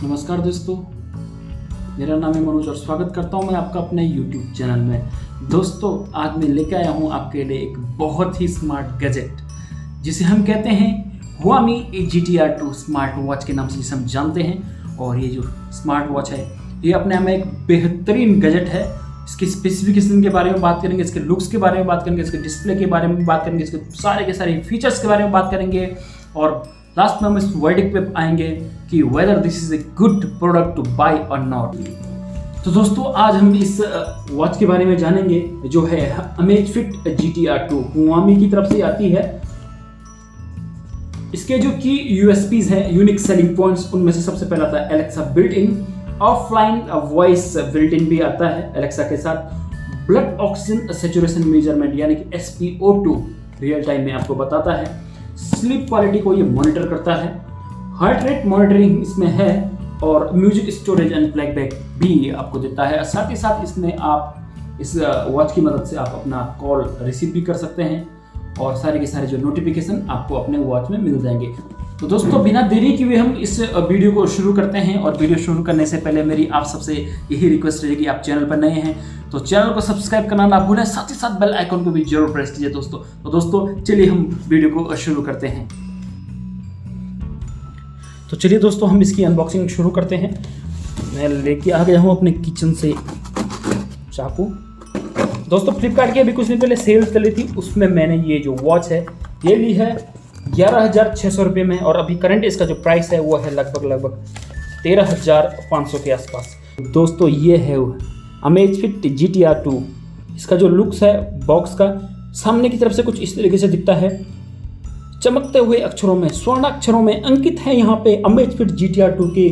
नमस्कार दोस्तों, मेरा नाम है मनोज और स्वागत करता हूं मैं आपका अपने YouTube चैनल में। दोस्तों, आज मैं लेकर आया हूं आपके लिए एक बहुत ही स्मार्ट गैजेट जिसे हम कहते हैं Huami GTR 2 स्मार्ट वॉच के नाम से जिसे हम जानते हैं। और ये जो स्मार्ट वॉच है ये अपने आप में एक बेहतरीन गैजेट है। इसकी स्पेसिफिकेशन के बारे में बात करेंगे, इसके लुक्स के बारे में बात करेंगे, इसके डिस्प्ले के बारे में बात करेंगे, इसके सारे के सारे फीचर्स के बारे में बात करेंगे और लास्ट में हम इस वर्डिक्ट पे आएंगे कि whether this is a good product to buy और नॉट। तो दोस्तों, आज हम इस वॉच के बारे में जानेंगे जो है Amazfit GTR 2 Huami की तरफ से आती है। इसके जो की यूएसपीज है, यूनिक सेलिंग पॉइंट्स, उनमें से सबसे पहला था Alexa built in, offline voice built in भी आता है एलेक्सा के साथ। ब्लड ऑक्सीजन सैचुरेशन मेजरमेंट यानी कि SpO2 रियल टाइम में आपको बताता है। स्लीप क्वालिटी को ये मॉनिटर करता है। हार्ट रेट मॉनिटरिंग इसमें है और म्यूजिक स्टोरेज एंड प्लेबैक भी आपको देता है। साथ ही साथ इसमें आप इस वॉच की मदद से आप अपना कॉल रिसीव भी कर सकते हैं और सारे के सारे जो नोटिफिकेशन आपको अपने वॉच में मिल जाएंगे। तो दोस्तों, बिना देरी किए हुए हम इस वीडियो को शुरू करते हैं। और वीडियो शुरू करने से पहले मेरी आप सबसे यही रिक्वेस्ट है कि आप चैनल पर नए हैं तो चैनल को सब्सक्राइब करना ना भूलें, साथ ही साथ बेल आइकन को भी जरूर प्रेस कीजिए दोस्तों। तो दोस्तों, चलिए हम वीडियो को शुरू करते हैं। तो चलिए दोस्तों, हम इसकी अनबॉक्सिंग शुरू करते हैं। मैं लेके आ गया हूँ अपने किचन से चाकू। दोस्तों, फ्लिपकार्ट की अभी कुछ दिन पहले सेल चली थी, उसमें मैंने ये जो वॉच है ये ली है 11,600 रुपये में। और अभी करंट इसका जो प्राइस है वो है लगभग 13,500 के आसपास। दोस्तों, ये है Amazfit GTR 2। इसका जो लुक्स है बॉक्स का, सामने की तरफ से कुछ इस तरीके से दिखता है। चमकते हुए अक्षरों में, स्वर्ण अक्षरों में अंकित है यहाँ पे Amazfit GTR 2 की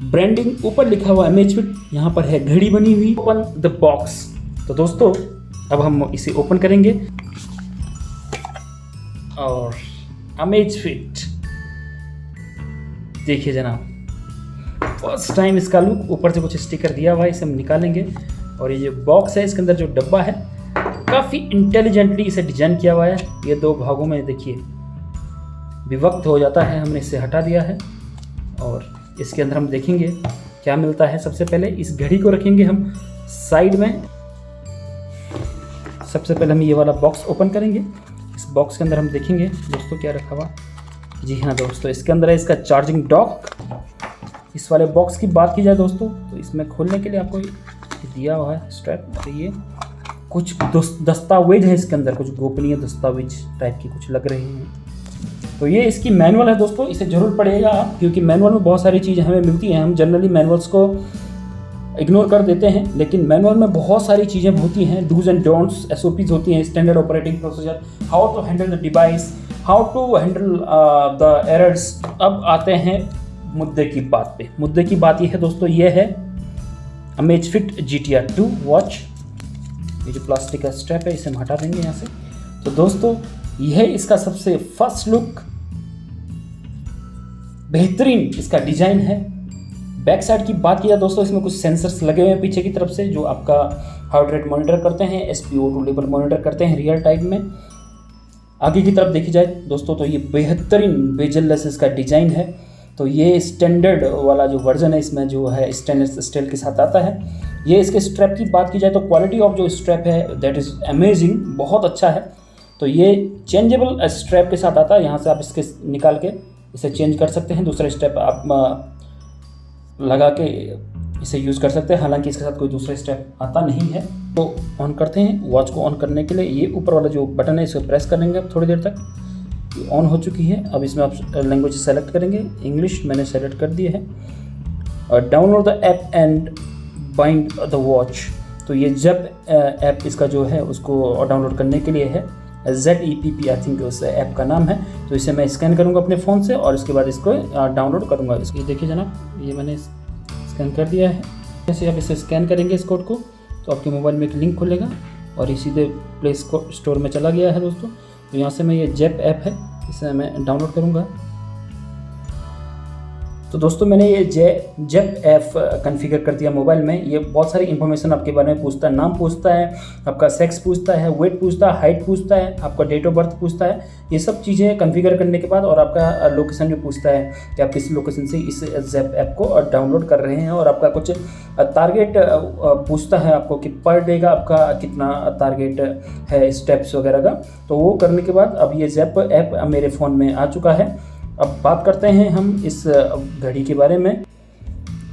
ब्रांडिंग। ऊपर लिखा हुआ Amazfit, यहाँ पर है घड़ी बनी हुई। Open the box. तो दोस्तों, अब हम इसे ओपन करेंगे और Amazfit देखिए जनाब, फर्स्ट टाइम इसका लुक। ऊपर से कुछ स्टिकर दिया हुआ है, इसे हम निकालेंगे। और ये जो बॉक्स है, इसके अंदर जो डब्बा है काफ़ी इंटेलिजेंटली इसे डिजाइन किया हुआ है। ये दो भागों में देखिए विभक्त हो जाता है, हमने इसे हटा दिया है। और इसके अंदर हम देखेंगे क्या मिलता है। सबसे पहले इस घड़ी को रखेंगे हम साइड में। सबसे पहले हम ये वाला बॉक्स ओपन करेंगे। इस बॉक्स के अंदर हम देखेंगे दोस्तों क्या रखा हुआ। जी हाँ दोस्तों, इसके अंदर है इसका चार्जिंग डॉक। इस वाले बॉक्स की बात की जाए दोस्तों, तो इसमें खोलने के लिए आपको दिया हुआ है स्ट्रैप। तो ये कुछ दस्तावेज है इसके अंदर, कुछ गोपनीय दस्तावेज टाइप की कुछ लग रहे हैं। तो ये इसकी मैनुअल है दोस्तों, इसे जरूर पढ़िएगा आप, क्योंकि मैनुअल में बहुत सारी चीज़ें हमें मिलती हैं। हम जनरली मैनुअल्स को इग्नोर कर देते हैं, लेकिन मैनुअल में बहुत सारी चीज़ें होती हैं। डूज एंड डोंट्स, SOPs होती हैं, standard operating procedure, how to handle the device, how to handle the errors. अब आते हैं मुद्दे की बात पे। मुद्दे की बात ये है दोस्तों, ये है Amazfit GTR 2 वॉच। ये जो प्लास्टिक का स्ट्रैप है इसे हम हटा देंगे यहाँ से। तो दोस्तों, यह इसका सबसे फर्स्ट लुक, बेहतरीन इसका डिजाइन है। बैक साइड की बात किया दोस्तों, इसमें कुछ सेंसर्स लगे हुए हैं पीछे की तरफ से, जो आपका हार्ट रेट मॉनिटर करते हैं, SpO2 लेवल मॉनिटर करते हैं रियल टाइम में। आगे की तरफ देखी जाए दोस्तों, तो ये बेहतरीन बेजललेस इसका डिजाइन है। तो ये स्टैंडर्ड वाला जो वर्जन है, इसमें जो है स्टेनलेस स्टील के साथ आता है। ये इसके स्ट्रैप की बात की जाए तो क्वालिटी ऑफ जो स्ट्रैप है दैट इज़ अमेजिंग, बहुत अच्छा है। तो ये चेंजेबल स्ट्रैप के साथ आता है, यहाँ से आप इसके निकाल के इसे चेंज कर सकते हैं। दूसरा स्ट्रैप आप लगा के इसे यूज़ कर सकते हैं, हालांकि इसके साथ कोई दूसरा स्टेप आता नहीं है। तो ऑन करते हैं। वॉच को ऑन करने के लिए ये ऊपर वाला जो बटन है इसे प्रेस करेंगे अब थोड़ी देर तक। ये ऑन हो चुकी है। अब इसमें आप लैंग्वेज सेलेक्ट करेंगे, इंग्लिश मैंने सेलेक्ट कर दिया है। और download the app and bind the watch. तो ये जब ऐप इसका जो है उसको डाउनलोड करने के लिए है, ZEPP आई थिंक उस ऐप का नाम है। तो इसे मैं स्कैन करूँगा अपने फ़ोन से और इसके बाद इसको डाउनलोड करूँगा। इसकी देखिए जनाब, ये मैंने स्कैन कर दिया है। जैसे आप इसे स्कैन करेंगे इस कोड को, तो आपके मोबाइल में एक लिंक खुलेगा और ये सीधे प्ले स्टोर में चला गया है दोस्तों। तो यहाँ से मैं ये जेप ऐप है, इसे मैं डाउनलोड करूँगा। तो दोस्तों मैंने ये जेप ऐप कॉन्फ़िगर कर दिया मोबाइल में। ये बहुत सारी इन्फॉर्मेशन आपके बारे में पूछता है, नाम पूछता है, आपका सेक्स पूछता है, वेट पूछता है, हाइट पूछता है, आपका डेट ऑफ बर्थ पूछता है। ये सब चीज़ें कॉन्फ़िगर करने के बाद और आपका लोकेशन भी पूछता है कि आप किस लोकेशन से इस जेप ऐप को डाउनलोड कर रहे हैं, और आपका कुछ टारगेट पूछता है आपको कि पर डे का आपका कितना टारगेट है स्टेप्स वगैरह का। तो वो करने के बाद अब ये जेप ऐप मेरे फ़ोन में आ चुका है। अब बात करते हैं हम इस घड़ी के बारे में।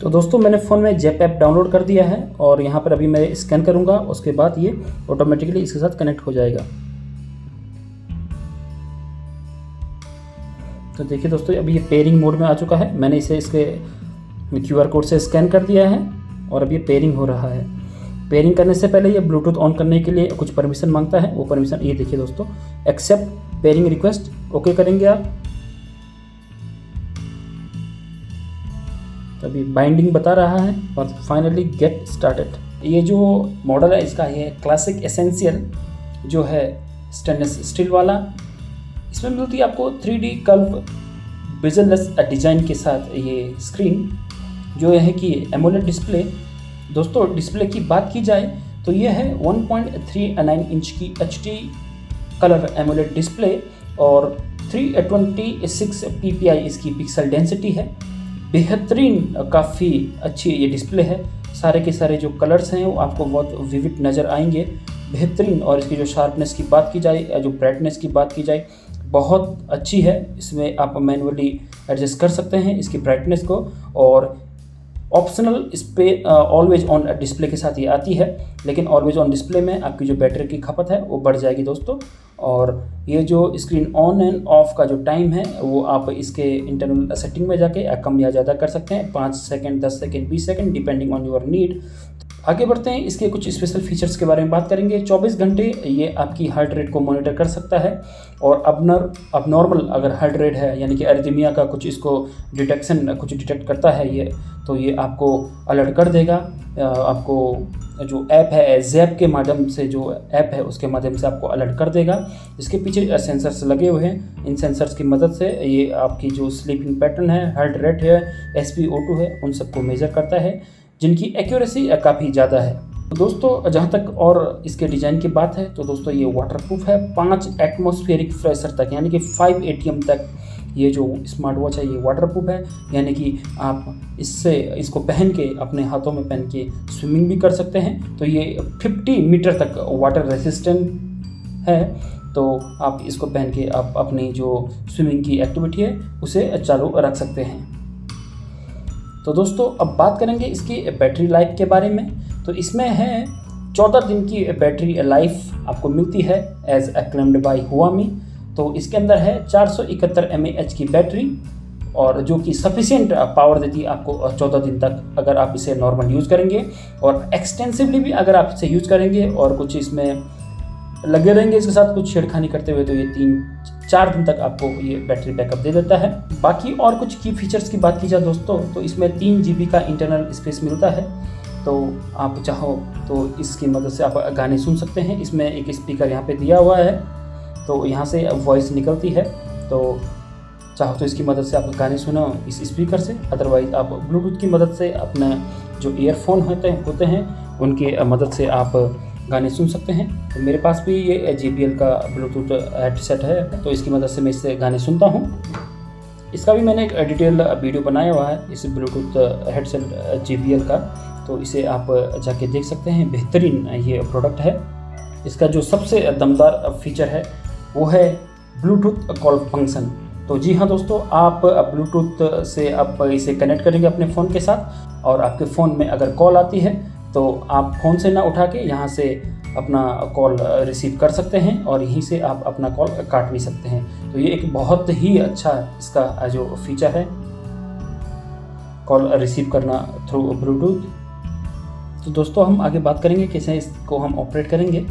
तो दोस्तों मैंने फ़ोन में जेप ऐप डाउनलोड कर दिया है और यहाँ पर अभी मैं स्कैन करूँगा, उसके बाद ये ऑटोमेटिकली इसके साथ कनेक्ट हो जाएगा। तो देखिए दोस्तों अभी ये पेयरिंग मोड में आ चुका है। मैंने इसे इसके QR कोड से स्कैन कर दिया है और अब ये पेयरिंग हो रहा है। पेयरिंग करने से पहले ये ब्लूटूथ ऑन करने के लिए कुछ परमिशन मांगता है। वो परमिशन ये देखिए दोस्तों, एक्सेप्ट पेयरिंग रिक्वेस्ट, ओके करेंगे आप। अभी बाइंडिंग बता रहा है और फाइनली गेट स्टार्टेड। ये जो मॉडल है इसका ये क्लासिक एसेंशियल जो है स्टेनलेस स्टील वाला, इसमें मिलती है आपको 3D कर्व बेजललेस डिज़ाइन के साथ ये स्क्रीन जो है कि एमोलेड डिस्प्ले। दोस्तों डिस्प्ले की बात की जाए तो ये है 1.39 इंच की HD कलर एमोलेड डिस्प्ले और 326 ppi इसकी पिक्सल डेंसिटी है। बेहतरीन, काफ़ी अच्छी ये डिस्प्ले है। सारे के सारे जो कलर्स हैं वो आपको बहुत विविड नज़र आएंगे, बेहतरीन। और इसकी जो शार्पनेस की बात की जाए या जो ब्राइटनेस की बात की जाए बहुत अच्छी है। इसमें आप मैनुअली एडजस्ट कर सकते हैं इसकी ब्राइटनेस को, और ऑप्शनल इस पर ऑलवेज ऑन डिस्प्ले के साथ ये आती है। लेकिन ऑलवेज ऑन डिस्प्ले में आपकी जो बैटरी की खपत है वो बढ़ जाएगी दोस्तों। और ये जो स्क्रीन ऑन एंड ऑफ का जो टाइम है वो आप इसके इंटरनल सेटिंग में जाके कम या ज़्यादा कर सकते हैं, 5 second, 10 second, 20 second, depending on your need. आगे बढ़ते हैं, इसके कुछ स्पेशल फीचर्स के बारे में बात करेंगे। 24 घंटे ये आपकी हार्ट रेट को मॉनिटर कर सकता है, और अब नॉर्मल अगर हार्ट रेट है यानी कि अरिथमिया का कुछ इसको कुछ डिटेक्ट करता है ये, तो ये आपको अलर्ट कर देगा। आपको जो ऐप है जेप के माध्यम से, जो ऐप है उसके माध्यम से आपको अलर्ट कर देगा। इसके पीछे सेंसर्स लगे हुए हैं। इन सेंसर्स की मदद से ये आपकी जो स्लीपिंग पैटर्न है, हार्ट रेट है, SpO2 है, उन सबको मेजर करता है, जिनकी एक्यूरेसी काफ़ी ज़्यादा है। तो दोस्तों जहाँ तक और इसके डिज़ाइन की बात है तो दोस्तों ये वाटरप्रूफ है। 5 एटमॉस्फेरिक प्रेशर तक यानी कि 5 ATM तक ये जो स्मार्ट वॉच है ये वाटरप्रूफ है। यानी कि आप इसको पहन के अपने हाथों में पहन के स्विमिंग भी कर सकते हैं। तो ये 50 मीटर तक वाटर रेसिस्टेंट है। तो आप इसको पहन के आप अपनी जो स्विमिंग की एक्टिविटी है उसे चालू रख सकते हैं। तो दोस्तों अब बात करेंगे इसकी बैटरी लाइफ के बारे में। तो इसमें है 14 दिन की बैटरी लाइफ आपको मिलती है एज एक्लेम्ड बाय हुआमी। तो इसके अंदर है 471 mAh की बैटरी, और जो कि सफिशिएंट पावर देती है आपको 14 दिन तक अगर आप इसे नॉर्मल यूज़ करेंगे, और एक्सटेंसिवली भी अगर आप इसे यूज़ करेंगे और कुछ इसमें लगे रहेंगे इसके साथ कुछ छेड़खानी करते हुए, तो ये 3-4 दिन तक आपको ये बैटरी बैकअप दे देता है। बाकी और कुछ की फीचर्स की बात की जाए दोस्तों तो इसमें 3 GB का इंटरनल स्पेस मिलता है। तो आप चाहो तो इसकी मदद से आप गाने सुन सकते हैं। इसमें एक स्पीकर यहाँ पे दिया हुआ है, तो यहाँ से वॉइस निकलती है। तो चाहो तो इसकी मदद से आप गाने सुनो इस स्पीकर से, अदरवाइज़ आप ब्लूटूथ की मदद से अपना जो ईयरफोन होते हैं उनकी मदद से आप गाने सुन सकते हैं। तो मेरे पास भी ये JBL का ब्लूटूथ हेडसेट है, तो इसकी मदद से मैं इससे गाने सुनता हूँ। इसका भी मैंने एक डिटेल वीडियो बनाया हुआ है इस ब्लूटूथ हेडसेट JBL का, तो इसे आप जाके देख सकते हैं। बेहतरीन ये प्रोडक्ट है। इसका जो सबसे दमदार फीचर है वो है ब्लूटूथ कॉल फंक्शन। तो जी हाँ दोस्तों, आप ब्लूटूथ से आप इसे कनेक्ट करेंगे अपने फ़ोन के साथ, और आपके फ़ोन में अगर कॉल आती है तो आप फ़ोन से ना उठा के यहाँ से अपना कॉल रिसीव कर सकते हैं, और यहीं से आप अपना कॉल काट भी सकते हैं। तो ये एक बहुत ही अच्छा इसका जो फीचर है, कॉल रिसीव करना थ्रू ब्लूटूथ। तो दोस्तों हम आगे बात करेंगे कैसे इसको हम ऑपरेट करेंगे।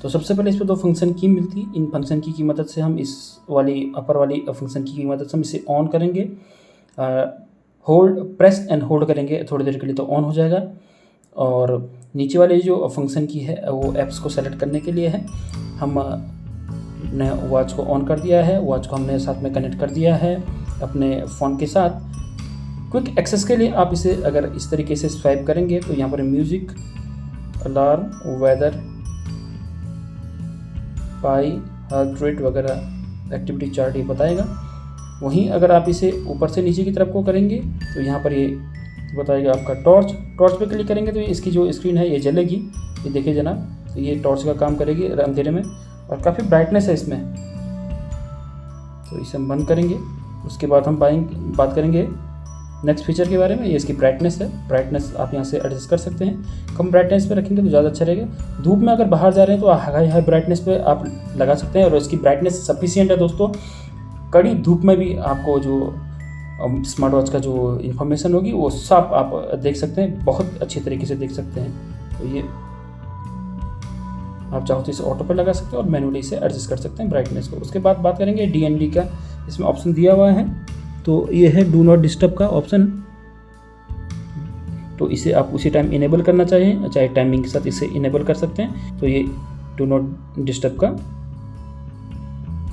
तो सबसे पहले इस पर 2 फंक्शन की मिलती है। इन फंक्शन की मदद से हम इस वाली अपर वाली फंक्शन की मदद से हम इसे ऑन करेंगे, प्रेस एंड होल्ड करेंगे थोड़ी देर के लिए तो ऑन हो जाएगा। और नीचे वाली जो फंक्शन की है वो ऐप्स को सेलेक्ट करने के लिए है। हमने वॉच को ऑन कर दिया है, वॉच को हमने साथ में कनेक्ट कर दिया है अपने फ़ोन के साथ। क्विक एक्सेस के लिए आप इसे अगर इस तरीके से स्वाइप करेंगे तो यहाँ पर म्यूजिक, अलार्म, वेदर, पाई, हार्ट रेट वगैरह एक्टिविटी चार्ट ये बताएगा। वहीं अगर आप इसे ऊपर से नीचे की तरफ को करेंगे तो यहाँ पर ये बताएगा आपका टॉर्च पे क्लिक करेंगे तो इसकी जो स्क्रीन है ये जलेगी। ये देखिए जनाब, तो ये टॉर्च का काम करेगी अंधेरे में, और काफ़ी ब्राइटनेस है इसमें। तो इसे हम बंद करेंगे। उसके बाद हम बात करेंगे नेक्स्ट फीचर के बारे में। ये इसकी ब्राइटनेस है। ब्राइटनेस आप यहाँ से एडजस्ट कर सकते हैं। कम ब्राइटनेस पे रखेंगे तो ज़्यादा अच्छा रहेगा। धूप में अगर बाहर जा रहे हैं तो हाई ब्राइटनेस पे आप लगा सकते हैं, और इसकी ब्राइटनेस सफिशिएंट है दोस्तों। कड़ी धूप में भी आपको जो स्मार्ट वॉच का जो इन्फॉर्मेशन होगी वो साफ आप देख सकते हैं, बहुत अच्छी तरीके से देख सकते हैं। तो ये आप चाहो तो इसे ऑटो पे लगा सकते हैं और मैनुअली इसे एडजस्ट कर सकते हैं ब्राइटनेस को। उसके बाद बात करेंगे DND का। इसमें ऑप्शन दिया हुआ है, तो ये है डू नॉट डिस्टर्ब का ऑप्शन। तो इसे आप उसी टाइम इनेबल करना चाहे टाइमिंग के साथ इसे इनेबल कर सकते हैं। तो ये डू नॉट डिस्टर्ब का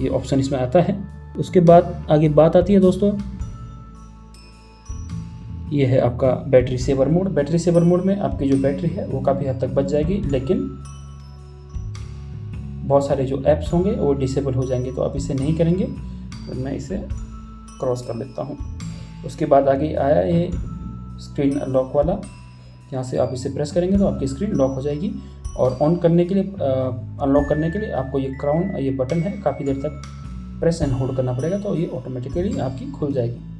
ये ऑप्शन इसमें आता है। उसके बाद आगे बात आती है दोस्तों, ये है आपका battery saver mode. Battery saver mode में आपकी जो बैटरी है वो काफ़ी हद तक बच जाएगी, लेकिन बहुत सारे जो ऐप्स होंगे वो डिसेबल हो जाएंगे, तो आप इसे नहीं करेंगे। तो मैं इसे क्रॉस कर लेता हूँ। उसके बाद आगे आया ये स्क्रीन लॉक वाला। यहाँ से आप इसे प्रेस करेंगे तो आपकी स्क्रीन लॉक हो जाएगी, और ऑन करने के लिए अनलॉक करने के लिए आपको ये क्राउन ये बटन है, काफ़ी देर तक प्रेस एंड होल्ड करना पड़ेगा, तो ये ऑटोमेटिकली आपकी खुल जाएगी।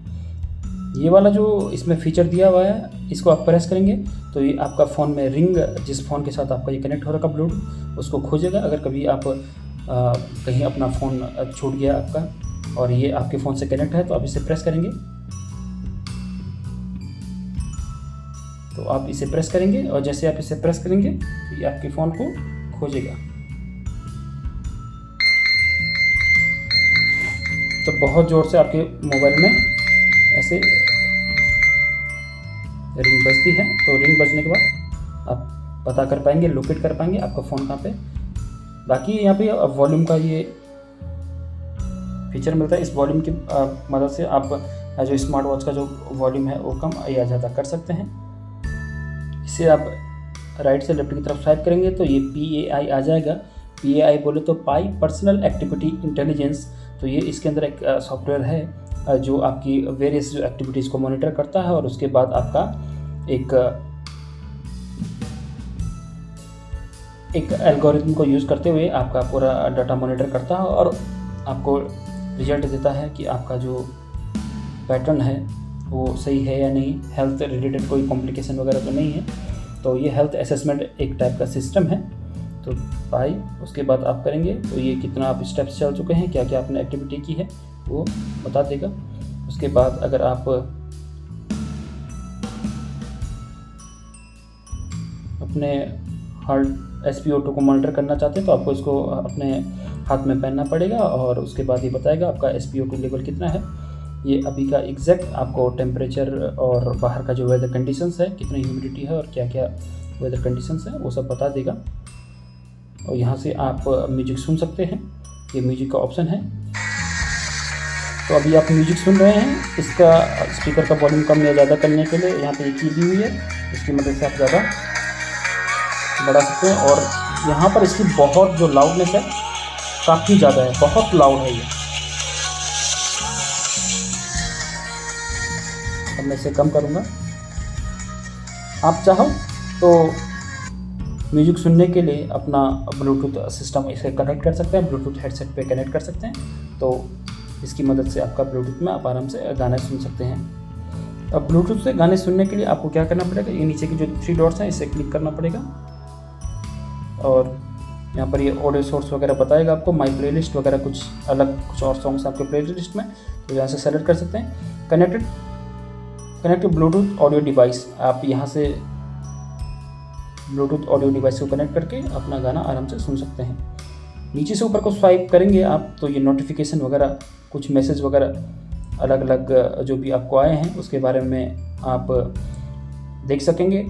ये वाला जो इसमें फीचर दिया हुआ है, इसको आप प्रेस करेंगे तो ये आपका फ़ोन में रिंग, जिस फ़ोन के साथ आपका ये कनेक्ट हो रखा ब्लूटूथ, उसको खोजेगा। अगर कभी आप कहीं अपना फ़ोन छूट गया आपका और ये आपके फ़ोन से कनेक्ट है, तो आप इसे प्रेस करेंगे। तो आप इसे प्रेस करेंगे, और जैसे आप इसे प्रेस करेंगे तो ये आपके फ़ोन को खोजेगा। तो बहुत ज़ोर से आपके मोबाइल में ऐसे रिंग बजती है। तो रिंग बजने के बाद आप पता कर पाएंगे, लोकेट कर पाएंगे आपका फ़ोन कहाँ पे। बाकी यहाँ पे वॉल्यूम का ये फीचर मिलता है। इस वॉल्यूम की मदद से आप जो स्मार्ट वॉच का जो वॉल्यूम है वो कम या ज़्यादा कर सकते हैं। इसे आप राइट से लेफ्ट की तरफ स्वाइप करेंगे तो ये PAI आ जाएगा। PAI बोले तो पाई पर्सनल एक्टिविटी इंटेलिजेंस। तो ये इसके अंदर एक सॉफ्टवेयर है जो आपकी वेरियस जो एक्टिविटीज़ को मॉनिटर करता है, और उसके बाद आपका एक एल्गोरिथम को यूज़ करते हुए आपका पूरा डाटा मॉनिटर करता है, और आपको रिजल्ट देता है कि आपका जो पैटर्न है वो सही है या नहीं, हेल्थ रिलेटेड कोई कॉम्प्लिकेशन वगैरह तो नहीं है। तो ये हेल्थ असेसमेंट एक टाइप का सिस्टम है। तो पाई उसके बाद आप करेंगे तो ये कितना आप स्टेप्स चल चुके हैं, क्या क्या आपने एक्टिविटी की है वो बता देगा। उसके बाद अगर आप अपने हार्ट SpO2 को मॉनिटर करना चाहते हैं तो आपको इसको अपने हाथ में पहनना पड़ेगा, और उसके बाद ये बताएगा आपका SpO2 लेवल कितना है। ये अभी का एग्जैक्ट आपको टेम्परेचर और बाहर का जो वेदर कंडीशंस है, कितनी ह्यूमिडिटी है और क्या क्या वेदर कंडीशंस है, वो सब बता देगा। और यहाँ से आप म्यूजिक सुन सकते हैं, ये म्यूजिक का ऑप्शन है। तो अभी आप म्यूजिक सुन रहे हैं, इसका स्पीकर का वॉल्यूम कम या ज़्यादा करने के लिए यहाँ पे एक की दी हुई है, इसकी मदद से आप ज़्यादा बढ़ा सकते हैं। और यहाँ पर इसकी बहुत जो लाउडनेस है काफ़ी ज़्यादा है, बहुत लाउड है ये। अब मैं इसे कम करूँगा। आप चाहो तो म्यूजिक सुनने के लिए अपना ब्लूटूथ सिस्टम इसे कनेक्ट कर सकते हैं, ब्लूटूथ हेडसेट पे कनेक्ट कर सकते हैं। तो इसकी मदद से आपका ब्लूटूथ में आप आराम से गाने सुन सकते हैं। अब ब्लूटूथ से गाने सुनने के लिए आपको क्या करना पड़ेगा, ये नीचे की जो 3 डॉट्स हैं इसे क्लिक करना पड़ेगा, और यहाँ पर ये ऑडियो सोर्स वगैरह बताएगा आपको, माई प्लेलिस्ट वगैरह कुछ अलग कुछ और सॉन्ग्स आपके प्लेलिस्ट में, तो यहाँ से सेलेक्ट कर सकते हैं। कनेक्ट ब्लूटूथ ऑडियो डिवाइस, आप यहाँ से ब्लूटूथ ऑडियो डिवाइस को कनेक्ट करके अपना गाना आराम से सुन सकते हैं। नीचे से ऊपर को स्वाइप करेंगे आप तो ये नोटिफिकेशन वगैरह, कुछ मैसेज वगैरह अलग अलग जो भी आपको आए हैं उसके बारे में आप देख सकेंगे।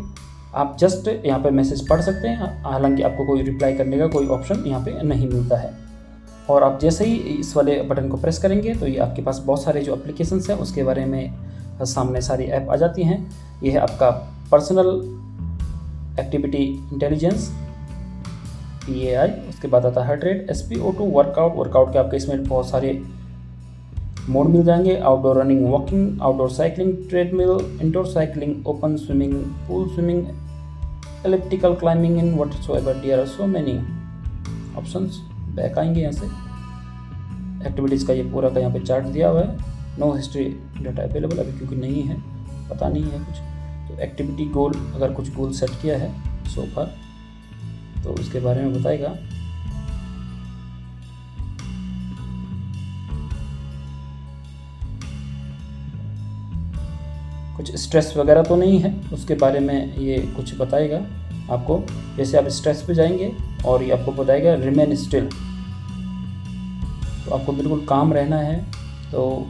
आप जस्ट यहाँ पे मैसेज पढ़ सकते हैं, हालांकि आपको कोई रिप्लाई करने का कोई ऑप्शन यहाँ पे नहीं मिलता है। और आप जैसे ही इस वाले बटन को प्रेस करेंगे तो ये आपके पास बहुत सारे जो एप्लीकेशंस हैं उसके बारे में सामने सारी ऐप आ जाती हैं। ये है आपका पर्सनल एक्टिविटी इंटेलिजेंस PAI। उसके बाद आता है हार्ट रेट, SpO2 वर्कआउट के आपके इसमें बहुत सारे मोड मिल जाएंगे। Outdoor running, walking, outdoor cycling, treadmill, indoor cycling, open swimming, pool swimming, elliptical climbing in whatsoever, there are so many options. Back आएंगे यहाँ से, एक्टिविटीज़ का ये पूरा का यहाँ पे चार्ट दिया हुआ है। नो हिस्ट्री डाटा अवेलेबल अभी क्योंकि नहीं है, पता नहीं है कुछ। तो एक्टिविटी गोल, अगर कुछ गोल सेट किया है सो फार तो उसके बारे में बताएगा। कुछ स्ट्रेस वगैरह तो नहीं है, उसके बारे में ये कुछ बताएगा आपको। जैसे आप स्ट्रेस पे जाएंगे और ये आपको बताएगा रिमेन स्टिल, तो आपको बिल्कुल काम रहना है। तो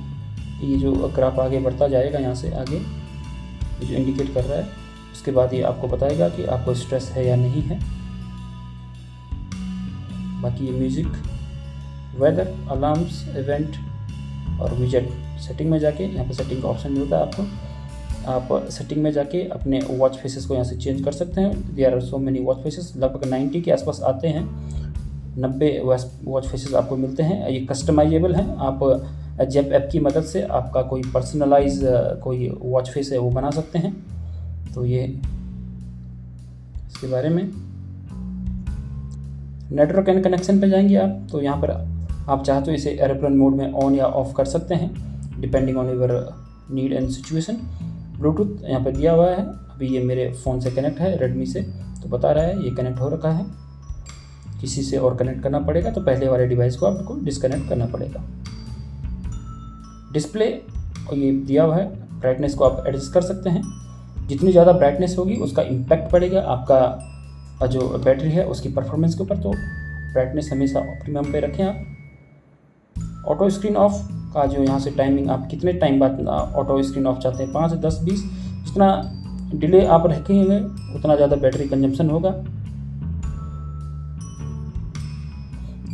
ये जो ग्राफ आगे बढ़ता जाएगा यहाँ से आगे, ये जो इंडिकेट कर रहा है, उसके बाद ये आपको बताएगा कि आपको स्ट्रेस है या नहीं है। बाकी ये म्यूज़िक, वेदर, अलार्म्स, इवेंट और विजेट। सेटिंग में जाके यहाँ पे सेटिंग का ऑप्शन मिलता है आपको। आप सेटिंग में जाके अपने वॉच फेसेस को यहाँ से चेंज कर सकते हैं। There are so many watch faces, लगभग 90 के आसपास आते हैं, 90 वॉच फेसेस आपको मिलते हैं। ये कस्टमाइजेबल हैं, आप जेप ऐप की मदद से आपका कोई पर्सनलाइज कोई वॉच फेस है वो बना सकते हैं। तो ये इसके बारे में। नेटवर्क एंड कनेक्शन पे जाएंगे आप, तो यहाँ पर आप चाहे तो इसे एरोप्लेन मोड में ऑन या ऑफ कर सकते हैं depending on your need and situation. Bluetooth यहाँ पे दिया हुआ है, अभी ये मेरे फ़ोन से कनेक्ट है, रेडमी से, तो बता रहा है ये कनेक्ट हो रखा है। किसी से और कनेक्ट करना पड़ेगा तो पहले वाले डिवाइस को आपको डिस्कनेक्ट करना पड़ेगा। डिस्प्ले ये दिया हुआ है, ब्राइटनेस को आप एडजस्ट कर सकते हैं। जितनी ज़्यादा ब्राइटनेस होगी उसका इम्पैक्ट पड़ेगा आपका जो बैटरी है उसकी परफॉर्मेंस के ऊपर, तो ब्राइटनेस हमेशा ऑप्टिमम पे रखें आप। ऑटो स्क्रीन ऑफ का जो यहाँ से टाइमिंग, आप कितने टाइम बाद ऑटो स्क्रीन ऑफ चाहते हैं, 5, 10, 20, जितना डिले आप रखेंगे उतना ज़्यादा बैटरी कंजम्पशन होगा।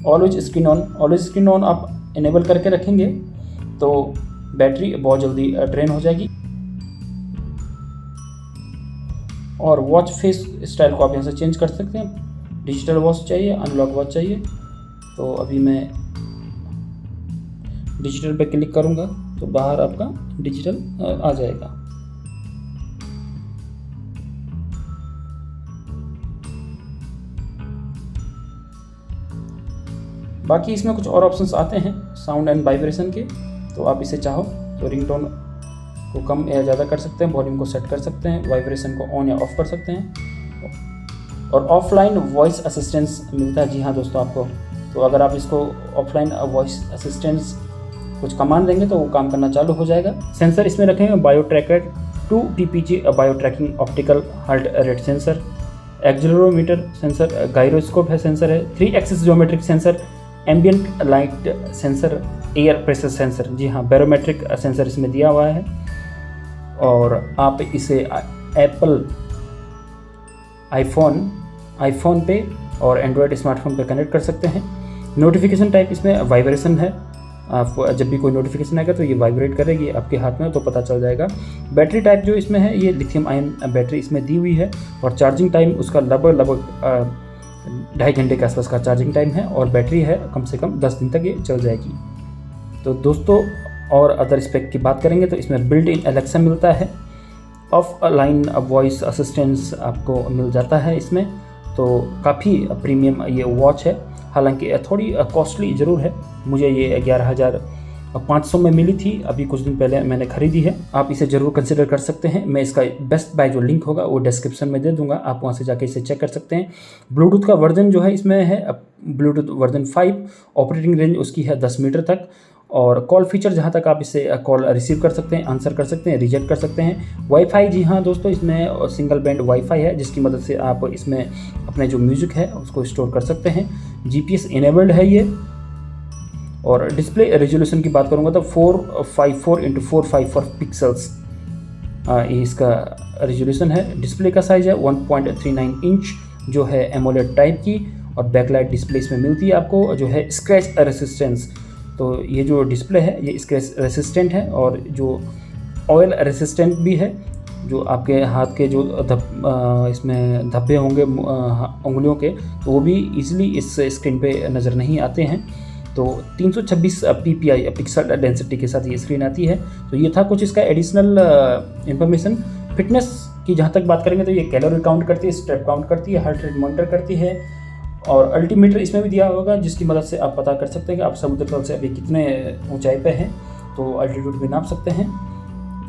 ऑलवेज स्क्रीन ऑन आप इनेबल करके रखेंगे तो बैटरी बहुत जल्दी ड्रेन हो जाएगी। और वॉच फेस स्टाइल को आप यहाँ से चेंज कर सकते हैं। डिजिटल वॉच चाहिए, अनलॉक वॉच चाहिए, तो अभी मैं डिजिटल पे क्लिक करूँगा तो बाहर आपका डिजिटल आ जाएगा। बाकी इसमें कुछ और ऑप्शंस आते हैं साउंड एंड वाइब्रेशन के, तो आप इसे चाहो तो रिंगटोन को कम या ज़्यादा कर सकते हैं, वॉल्यूम को सेट कर सकते हैं, वाइब्रेशन को ऑन या ऑफ कर सकते हैं। और ऑफलाइन वॉइस असिस्टेंस मिलता है। जी हाँ दोस्तों, आपको तो अगर आप इसको ऑफलाइन वॉइस असिस्टेंस कुछ कमांड देंगे तो वो काम करना चालू हो जाएगा। सेंसर इसमें रखेंगे bio tracker 2 TPG bio tracking optical heart rate sensor, accelerometer sensor, gyroscope है सेंसर है, 3 axis geometric sensor, ambient light sensor, air pressure sensor. जी हाँ, बैरोमेट्रिक सेंसर इसमें दिया हुआ है। और आप इसे एप्पल आईफोन पे और एंड्रॉयड स्मार्टफोन पे कनेक्ट कर सकते हैं। नोटिफिकेशन टाइप इसमें वाइब्रेशन है, आप जब भी कोई नोटिफिकेशन आएगा तो ये वाइब्रेट करेगी आपके हाथ में, तो पता चल जाएगा। बैटरी टाइप जो इसमें है ये लिथियम आयन बैटरी इसमें दी हुई है, और चार्जिंग टाइम उसका लगभग 2.5 घंटे के आसपास का चार्जिंग टाइम है, और बैटरी है कम से कम 10 दिन तक ये चल जाएगी। तो दोस्तों, और अदर स्पेक की बात करेंगे तो इसमें बिल्ट इन एलेक्सा मिलता है, ऑफ लाइन वॉइस असिस्टेंस आपको मिल जाता है इसमें, तो काफ़ी प्रीमियम ये वॉच है। हालांकि थोड़ी कॉस्टली ज़रूर है, मुझे ये 11,500 में मिली थी, अभी कुछ दिन पहले मैंने खरीदी है। आप इसे ज़रूर कंसिडर कर सकते हैं। मैं इसका बेस्ट बाय जो लिंक होगा वो डिस्क्रिप्शन में दे दूंगा, आप वहाँ से जाके इसे चेक कर सकते हैं। ब्लूटूथ का वर्जन जो है इसमें है ब्लूटूथ वर्जन 5, ऑपरेटिंग रेंज उसकी है 10 मीटर तक, और कॉल फीचर जहाँ तक आप इससे कॉल रिसीव कर सकते हैं, आंसर कर सकते हैं, रिजेक्ट कर सकते हैं। वाईफाई, जी हाँ दोस्तों, इसमें सिंगल बैंड वाईफाई है जिसकी मदद से आप इसमें अपने जो म्यूज़िक है उसको स्टोर कर सकते हैं। GPS इनेबल्ड है ये। और डिस्प्ले रेजोल्यूशन की बात करूँगा तो 454x454 पिक्सल्स ये इसका रेजोल्यूशन है। डिस्प्ले का साइज़ है 1.39 इंच जो है एमोलेड टाइप की, और बैकलाइट डिस्प्ले इसमें मिलती है आपको जो है स्क्रैच रेसिस्टेंस। तो ये जो डिस्प्ले है ये स्क्रैच रेसिस्टेंट है, और जो ऑयल रेसिस्टेंट भी है, जो आपके हाथ के जो इसमें धब्बे होंगे उंगलियों के, तो वो भी इजीली इस स्क्रीन पे नज़र नहीं आते हैं। तो 326 ppi पिक्सल डेंसिटी के साथ ये स्क्रीन आती है। तो ये था कुछ इसका एडिशनल इंफॉर्मेशन। फिटनेस की जहाँ तक बात करेंगे तो ये कैलोरी काउंट करती है, स्टेप काउंट करती है, हार्ट रेट मॉनिटर करती है, और अल्टीमीटर इसमें भी दिया होगा, जिसकी मदद से आप पता कर सकते हैं कि आप समुद्र तल से अभी कितने ऊंचाई पे हैं, तो अल्टीट्यूड भी नाप सकते हैं।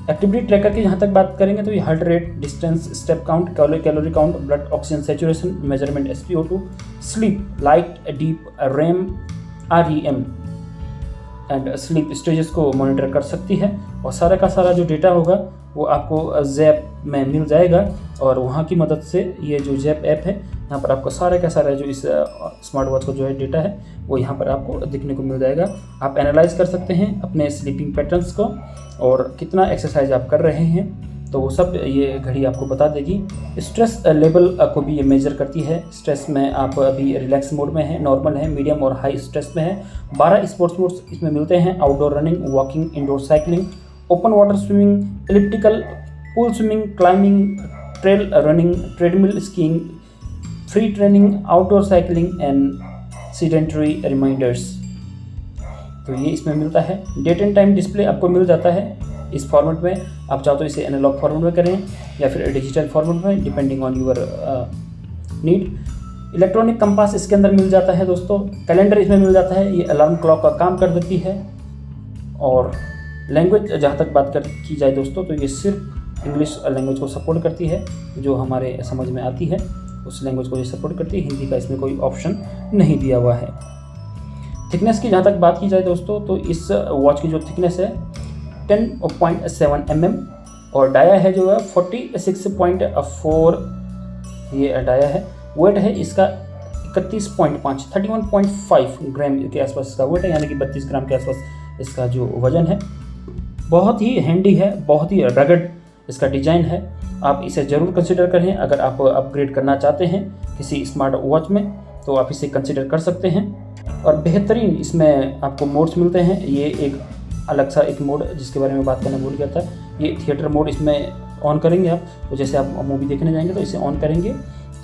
एक्टिविटी ट्रैकर की जहाँ तक बात करेंगे तो ये heart rate, distance, step count, calorie count, blood oxygen saturation, measurement SpO2, sleep, light, deep, REM and sleep stages को मॉनिटर कर सकती है। और सारा का सारा जो डेटा होगा वो आपको जैप में मिल जाएगा, और वहाँ की मदद से ये जो जैप ऐप है, यहाँ पर आपको सारे का सारा जो इस स्मार्ट वॉच का जो है डेटा है वो यहाँ पर आपको दिखने को मिल जाएगा। आप एनालाइज कर सकते हैं अपने स्लीपिंग पैटर्न्स को, और कितना एक्सरसाइज आप कर रहे हैं, तो वो सब ये घड़ी आपको बता देगी। स्ट्रेस लेवल को भी ये मेजर करती है। स्ट्रेस में आप अभी रिलैक्स मोड में है, नॉर्मल है, मीडियम और हाई स्ट्रेस में है। 12 स्पोर्ट्स मोड्स इसमें मिलते हैं: outdoor running, walking, indoor cycling, open water swimming, elliptical, pool swimming, climbing, trail running, treadmill skiing, free training, outdoor cycling and sedentary reminders. तो ये इसमें मिलता है। डेट एंड टाइम डिस्प्ले आपको मिल जाता है इस फॉर्मेट में। आप चाहो तो इसे एनालॉग फॉर्मेट में करें या फिर डिजिटल फॉर्मेट में, depending on your need. Electronic compass इसके अंदर मिल जाता है दोस्तों। कैलेंडर इसमें मिल जाता है, ये अलार्म क्लॉक का काम कर देती है। और लैंग्वेज जहाँ तक बात की जाए दोस्तों, तो ये सिर्फ इंग्लिश लैंग्वेज को सपोर्ट करती है, जो हमारे समझ में आती है उस लैंग्वेज को ये सपोर्ट करती है। हिंदी का इसमें कोई ऑप्शन नहीं दिया हुआ है। थिकनेस की जहाँ तक बात की जाए दोस्तों, तो इस वॉच की जो थिकनेस है 10.7 mm, और डाया है जो है 46.4 ये डाया है। वेट है इसका 31.5 ग्राम के आसपास इसका वेट है, यानी कि 32 ग्राम के आसपास इसका जो वजन है। बहुत ही हैंडी है, बहुत ही रगड इसका डिज़ाइन है। आप इसे ज़रूर कंसिडर करें। अगर आप अपग्रेड करना चाहते हैं किसी स्मार्ट वॉच में, तो आप इसे कंसिडर कर सकते हैं। और बेहतरीन इसमें आपको मोड्स मिलते हैं। ये एक अलग सा एक मोड जिसके बारे में बात करना भूल गया था, ये थिएटर मोड इसमें ऑन करेंगे आप, तो जैसे आप मूवी देखने जाएंगे तो इसे ऑन करेंगे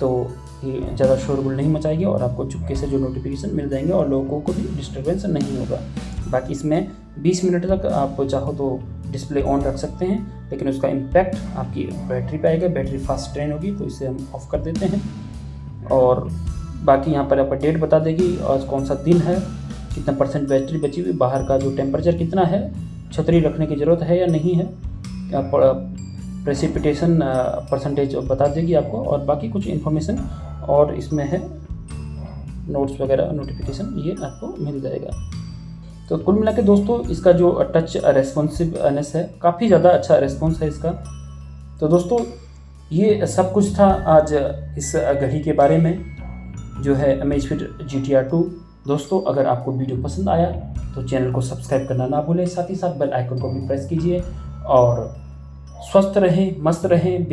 तो ये ज़्यादा शोरगुल नहीं मचाएगी, और आपको चुपके से जो नोटिफिकेशन मिल जाएंगे और लोगों को भी डिस्टर्बेंस नहीं होगा। बाकी इसमें 20 मिनट तक आप चाहो तो डिस्प्ले ऑन रख सकते हैं, लेकिन उसका इम्पैक्ट आपकी बैटरी पे आएगा। बैटरी फास्ट ड्रेन होगी, तो इसे हम ऑफ कर देते हैं। और बाकी यहाँ पर आपको डेट बता देगी, आज कौन सा दिन है, कितना % बैटरी बची हुई, बाहर का जो टेम्परेचर कितना है, छतरी रखने की ज़रूरत है या नहीं है, प्रेसिपिटेशन परसेंटेज बता देगी आपको, और बाकी कुछ इन्फॉर्मेशन और इसमें है नोट्स वगैरह, नोटिफिकेशन ये आपको मिल जाएगा। तो कुल मिला के दोस्तों इसका जो टच रेस्पॉन्सिवनेस है, काफ़ी ज़्यादा अच्छा रेस्पॉन्स है इसका। तो दोस्तों ये सब कुछ था आज इस घड़ी के बारे में, जो है अमेज़फिट GTR 2। दोस्तों अगर आपको वीडियो पसंद आया तो चैनल को सब्सक्राइब करना ना भूलें, साथ ही साथ बेल आइकन को भी प्रेस कीजिए। और स्वस्थ रहें, मस्त रहें।